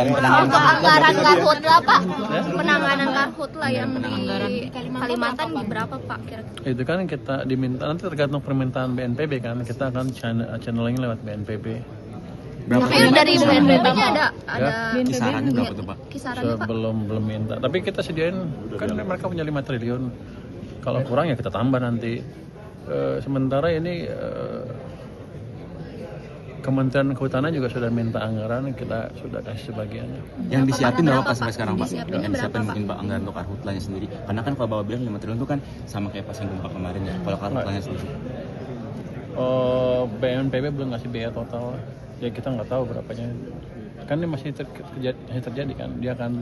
Untuk anggaran karhutla Pak, penanganan karhutla yang di Kalimantan di berapa Pak kira-kira? Itu kan kita diminta, nanti tergantung permintaan BNPB kan, kita akan channeling lewat BNPB. Tapi dari BNPB-nya ada kisarannya berapa tuh Pak? Kisarannya Pak? Belum minta, tapi kita sediain, kan mereka punya 5 triliun. Kalau kurang ya kita tambah nanti. Sementara ini Kementerian Kehutanan juga sudah minta anggaran, kita sudah kasih sebagiannya. Yang disiapin berapa sampai sekarang Pak? Disiapinnya Yang disiapin berapa, mungkin Pak anggaran untuk karhutlanya sendiri. Karena kan kalau Bapak bilang 5 triliun itu kan sama kayak pas yang gempa kemarin ya. Kalau karhutlanya sendiri. BNPB belum ngasih biaya total. Ya kita nggak tahu berapanya. Kan ini masih terjadi kan, dia akan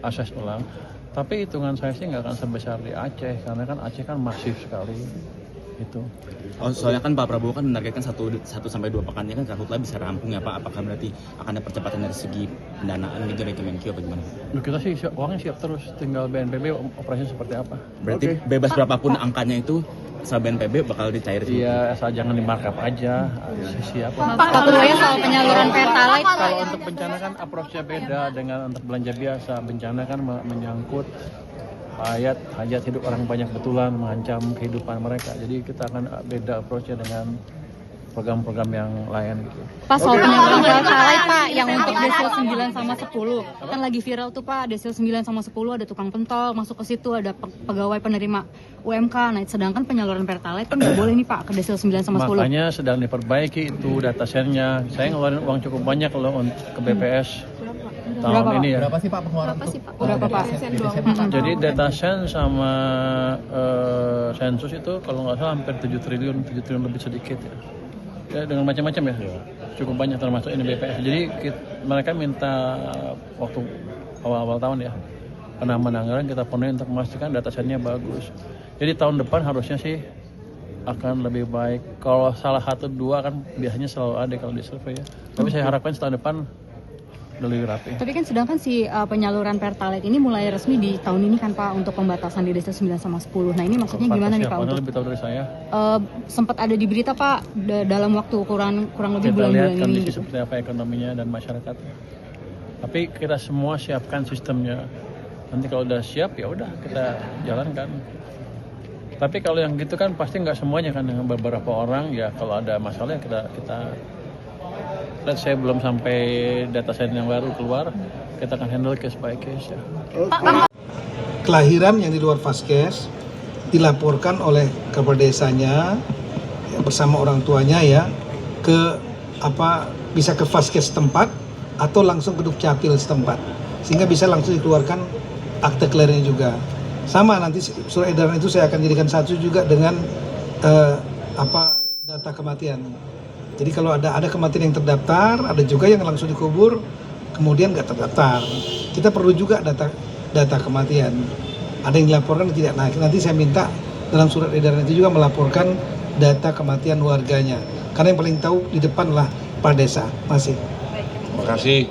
assess ulang. Tapi hitungan saya sih nggak akan sebesar di Aceh, karena kan Aceh kan masif sekali. Itu. Oh, soalnya kan Pak Prabowo kan menargetkan 1 sampai 2 pekannya kan karhutla bisa rampung ya Pak. Apakah berarti akan ada percepatan dari segi pendanaan gitu dari Kemenkyu apa gimana? Kita sih uangnya siap terus, tinggal BNPB operasinya seperti apa. Berarti bebas berapapun angkanya itu sama BNPB bakal dicair semua. Iya, asal jangan di markup aja. Siap. Pak keduanya soal penyaluran Pertalite. Kalau untuk bencana kan approach-nya beda dengan untuk belanja biasa. Bencana kan menyangkut hajat hidup orang banyak betulan, mengancam kehidupan mereka. Jadi kita akan beda approach-nya dengan program-program yang lain gitu. Pak soal penyaluran Pertalite Pak yang untuk desil 9 sama 10 kan lagi viral tuh Pak, desil 9 sama 10 ada tukang pentol masuk ke situ, ada pegawai penerima UMK. Nah sedangkan penyaluran Pertalite kan nggak boleh nih Pak ke desil 9 sama 10. Makanya sedang diperbaiki itu data share-nya. Saya ngeluarin uang cukup banyak loh ke BPS tahun Berapa, ini ya. Berapa sih Pak pengeluaran? Berapa Pak? Jadi data sen sama sensus itu kalau nggak salah hampir 7 triliun lebih sedikit ya. Ya dengan macam-macam ya, cukup banyak termasuk ini BPS. Jadi mereka minta waktu awal-awal tahun ya, penambahan anggaran kita penuhi untuk memastikan data setnya bagus. Jadi tahun depan harusnya sih akan lebih baik. Kalau salah 1-2 kan biasanya selalu ada kalau di survei ya. Tapi saya harapkan tahun depan udah lebih rapi. Tapi kan sedangkan si penyaluran Pertalite ini mulai resmi di tahun ini kan Pak untuk pembatasan di desil 9 sama 10. Nah ini maksudnya gimana nih Pak? Untuk lebih tahu dari saya. Sempat ada di berita Pak dalam waktu kurang lebih bulan-bulan ini. Kita lihat kondisi seperti apa ekonominya dan masyarakat. Tapi kita semua siapkan sistemnya. Nanti kalau udah siap ya udah kita jalankan. Tapi kalau yang gitu kan pasti nggak semuanya kan, dengan beberapa orang ya kalau ada masalah ya kita let's say belum sampai data set yang baru keluar, kita akan handle case by case ya. Kelahiran yang di luar Vaskes dilaporkan oleh kepala desanya ya, bersama orang tuanya ya ke bisa ke Vaskes setempat atau langsung ke Dukcapil setempat sehingga bisa langsung dikeluarkan akte kelahirannya juga. Sama nanti surat edaran itu saya akan jadikan satu juga dengan data kematian. Jadi kalau ada kematian yang terdaftar, ada juga yang langsung dikubur, kemudian nggak terdaftar. Kita perlu juga data kematian. Ada yang dilaporkan tidak. Nah, nanti saya minta dalam surat edaran itu juga melaporkan data kematian warganya. Karena yang paling tahu di depan lah Pak Desa. Masih. Terima kasih.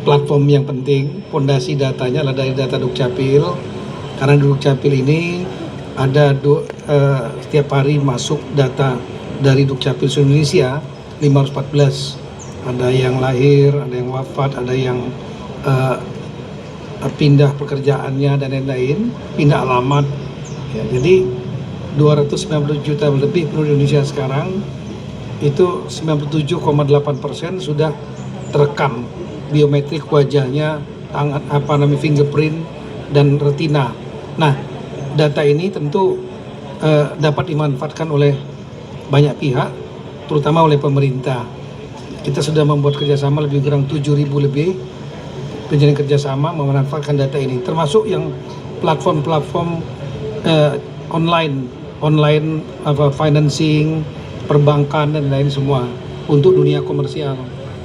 Platform yang penting, fondasi datanya adalah dari data Dukcapil. Karena di Dukcapil ini ada setiap hari masuk data dari Dukcapil seluruh Indonesia 514, ada yang lahir, ada yang wafat, ada yang pindah pekerjaannya dan lain-lain, pindah alamat ya, jadi 290 juta lebih penduduk Indonesia sekarang itu 97,8% sudah terekam biometrik wajahnya, tangan fingerprint dan retina. Nah data ini tentu dapat dimanfaatkan oleh banyak pihak, terutama oleh pemerintah. Kita sudah membuat kerjasama lebih kurang 7.000 lebih penjaring kerjasama memanfaatkan data ini, termasuk yang platform-platform online financing, perbankan dan lain semua untuk dunia komersial.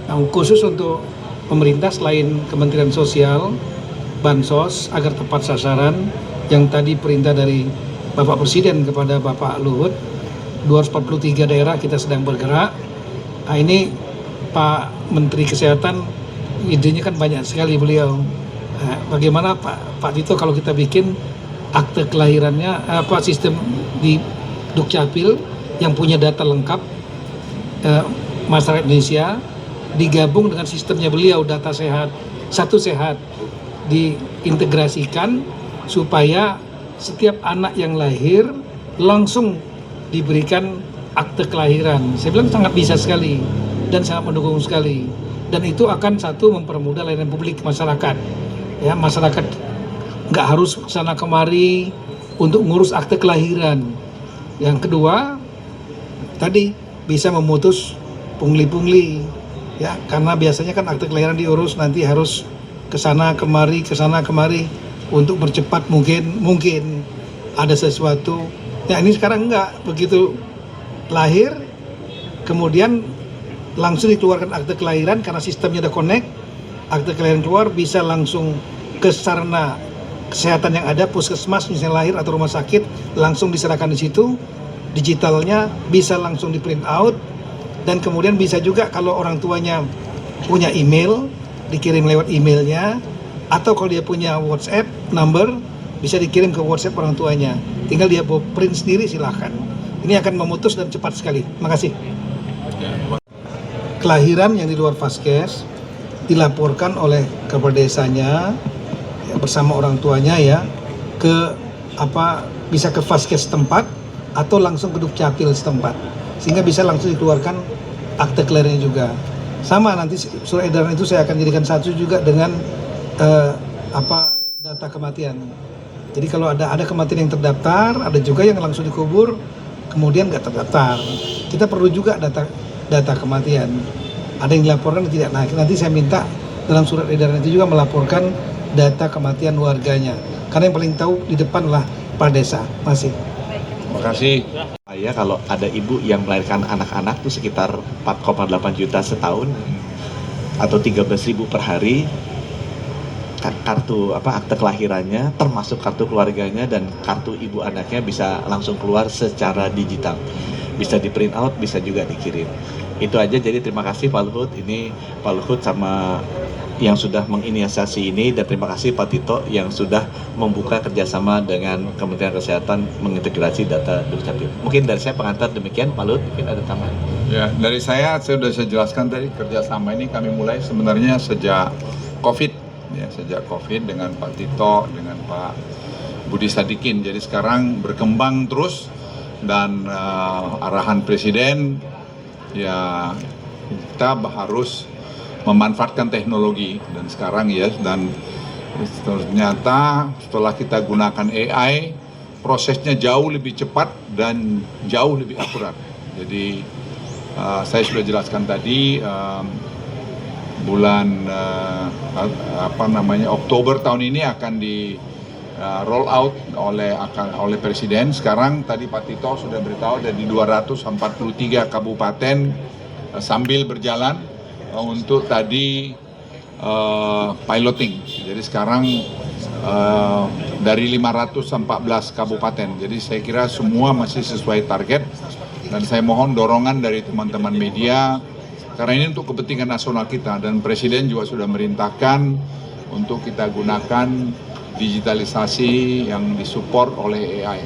Nah, khusus untuk pemerintah selain Kementerian Sosial, Bansos agar tepat sasaran yang tadi perintah dari Bapak Presiden kepada Bapak Luhut. 243 daerah kita sedang bergerak. Nah ini Pak Menteri Kesehatan idenya kan banyak sekali beliau. Nah, bagaimana Pak Tito kalau kita bikin akte kelahirannya sistem di Dukcapil yang punya data lengkap masyarakat Indonesia digabung dengan sistemnya beliau, data sehat, satu sehat, diintegrasikan supaya setiap anak yang lahir langsung diberikan akte kelahiran. Saya bilang sangat bisa sekali dan sangat mendukung sekali. Dan itu akan satu mempermudah layanan publik masyarakat. Ya, masyarakat nggak harus sana kemari untuk ngurus akte kelahiran. Yang kedua, tadi bisa memutus pungli-pungli. Ya, karena biasanya kan akte kelahiran diurus nanti harus kesana kemari untuk percepat mungkin ada sesuatu. Ya ini sekarang enggak, begitu lahir kemudian langsung dikeluarkan akte kelahiran karena sistemnya udah connect, akte kelahiran keluar bisa langsung ke sarana kesehatan yang ada, puskesmas misalnya lahir atau rumah sakit, langsung diserahkan di situ, digitalnya bisa langsung di print out. Dan kemudian bisa juga kalau orang tuanya punya email, dikirim lewat emailnya, atau kalau dia punya WhatsApp number, bisa dikirim ke WhatsApp orang tuanya. Tinggal dia bawa print sendiri, silahkan. Ini akan memutus dan cepat sekali. Makasih. Kelahiran yang di luar Vaskes dilaporkan oleh kepala desanya ya, bersama orang tuanya ya ke bisa ke Vaskes setempat atau langsung ke Dukcapil setempat, sehingga bisa langsung dikeluarkan akte kelahirannya juga. Sama nanti surat edaran itu saya akan jadikan satu juga dengan data kematian. Jadi kalau ada kematian yang terdaftar, ada juga yang langsung dikubur kemudian nggak terdaftar. Kita perlu juga data kematian. Ada yang dilaporkan tidak. Nah, nanti saya minta dalam surat edaran itu juga melaporkan data kematian warganya. Karena yang paling tahu di depan lah Pak Desa. Masih. Terima kasih. Ya, kalau ada ibu yang melahirkan anak-anak itu sekitar 4,8 juta setahun atau 13.000 per hari, kartu akte kelahirannya termasuk kartu keluarganya dan kartu ibu anaknya bisa langsung keluar secara digital, bisa di print out, bisa juga dikirim. Itu aja. Jadi terima kasih Pak Luhut, ini Pak Luhut sama yang sudah menginisiasi ini, dan terima kasih Pak Tito yang sudah membuka kerjasama dengan Kementerian Kesehatan mengintegrasi data Dukcapil. Mungkin dari saya pengantar demikian, Pak Luhut mungkin ada tambahan. Ya, dari saya sudah saya jelaskan tadi, kerjasama ini kami mulai sebenarnya sejak COVID, ya sejak COVID dengan Pak Tito, dengan Pak Budi Sadikin. Jadi sekarang berkembang terus dan arahan Presiden ya kita harus memanfaatkan teknologi, dan sekarang ya, dan ternyata setelah kita gunakan AI prosesnya jauh lebih cepat dan jauh lebih akurat. Jadi saya sudah jelaskan tadi bulan Oktober tahun ini akan di roll out oleh Presiden. Sekarang tadi Pak Tito sudah beritahu ada di 243 kabupaten sambil berjalan untuk tadi piloting. Jadi sekarang dari 514 kabupaten. Jadi saya kira semua masih sesuai target, dan saya mohon dorongan dari teman-teman media karena ini untuk kepentingan nasional kita, dan Presiden juga sudah merintahkan untuk kita gunakan digitalisasi yang disupport oleh AI.